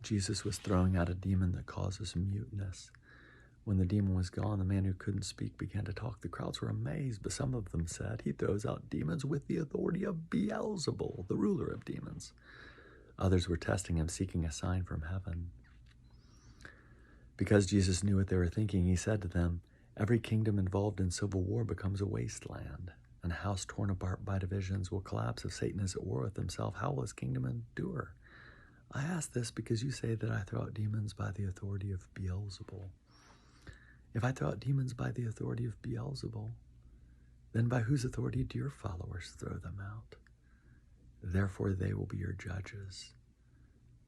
Jesus was throwing out a demon that causes muteness. When the demon was gone, the man who couldn't speak began to talk. The crowds were amazed, but some of them said, "He throws out demons with the authority of Beelzebul, the ruler of demons." Others were testing him, seeking a sign from heaven. Because Jesus knew what they were thinking, he said to them, "Every kingdom involved in civil war becomes a wasteland, and a house torn apart by divisions will collapse. If Satan is at war with himself, how will his kingdom endure? I ask this because you say that I throw out demons by the authority of Beelzebul. If I throw out demons by the authority of Beelzebul, then by whose authority do your followers throw them out? Therefore they will be your judges.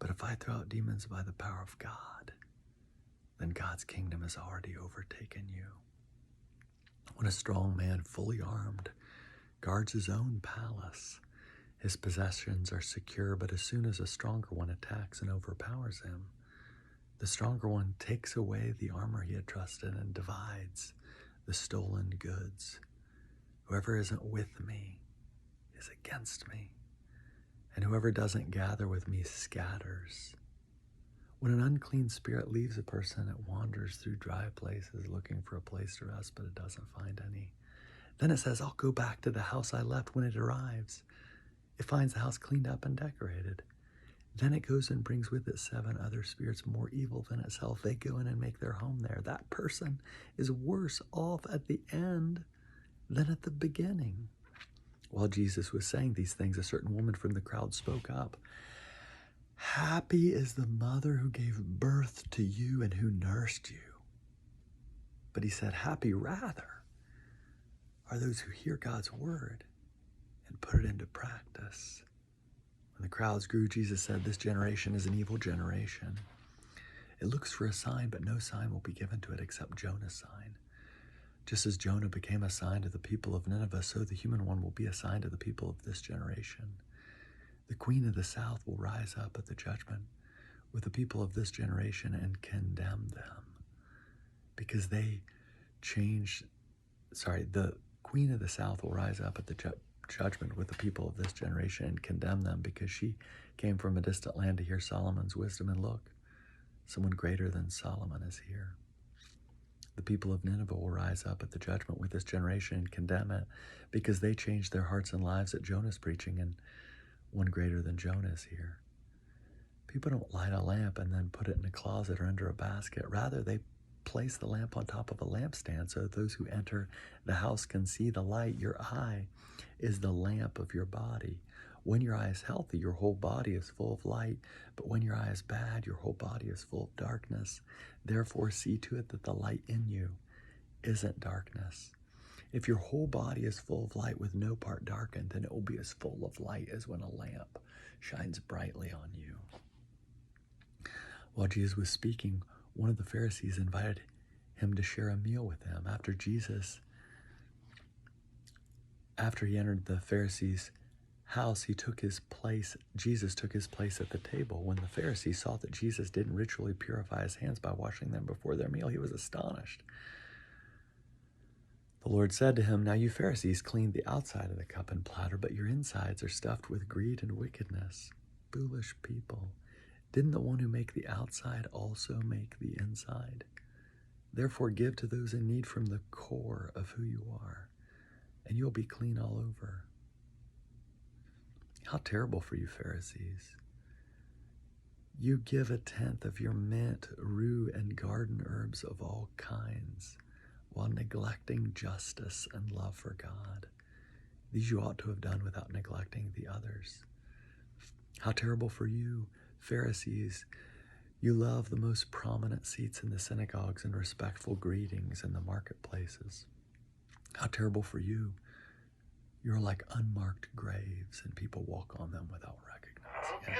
But if I throw out demons by the power of God, then God's kingdom has already overtaken you. When a strong man, fully armed, guards his own palace, his possessions are secure, but as soon as a stronger one attacks and overpowers him, the stronger one takes away the armor he had trusted and divides the stolen goods. Whoever isn't with me is against me, and whoever doesn't gather with me scatters. When an unclean spirit leaves a person, it wanders through dry places looking for a place to rest, but it doesn't find any. Then it says, I'll go back to the house I left. When it arrives, it finds the house cleaned up and decorated. Then it goes and brings with it 7 other spirits more evil than itself. They go in and make their home there. That person is worse off at the end than at the beginning. While Jesus was saying these things, a certain woman from the crowd spoke up. Happy is the mother who gave birth to you and who nursed you. But he said, happy rather are those who hear God's word and put it into practice. When the crowds grew, Jesus said, this generation is an evil generation. It looks for a sign, but no sign will be given to it except Jonah's sign. Just as Jonah became a sign to the people of Nineveh, so the human one will be a sign to the people of this generation. The queen of the south will rise up at the judgment with the people of this generation and condemn them because the queen of the south will rise up at the judgment with the people of this generation and condemn them because she came from a distant land to hear Solomon's wisdom. And look, someone greater than Solomon is here. The people of Nineveh will rise up at the judgment with this generation and condemn it because they changed their hearts and lives at Jonah's preaching, and one greater than Jonah is here. People don't light a lamp and then put it in a closet or under a basket. Rather, they place the lamp on top of a lampstand so that those who enter the house can see the light. Your eye is the lamp of your body. When your eye is healthy, your whole body is full of light. But when your eye is bad, your whole body is full of darkness. Therefore, see to it that the light in you isn't darkness. If your whole body is full of light with no part darkened, then it will be as full of light as when a lamp shines brightly on you. While Jesus was speaking, one of the Pharisees invited him to share a meal with him. After he entered the Pharisee's house, Jesus took his place at the table. When the Pharisee saw that Jesus didn't ritually purify his hands by washing them before their meal, he was astonished. The Lord said to him, now you Pharisees clean the outside of the cup and platter, but your insides are stuffed with greed and wickedness. Foolish people. Didn't the one who made the outside also make the inside? Therefore give to those in need from the core of who you are, and you'll be clean all over. How terrible for you, Pharisees. You give 1/10 of your mint, rue, and garden herbs of all kinds, while neglecting justice and love for God. These you ought to have done without neglecting the others. How terrible for you, Pharisees. You love the most prominent seats in the synagogues and respectful greetings in the marketplaces. How terrible for you. You're like unmarked graves, and people walk on them without recognizing it.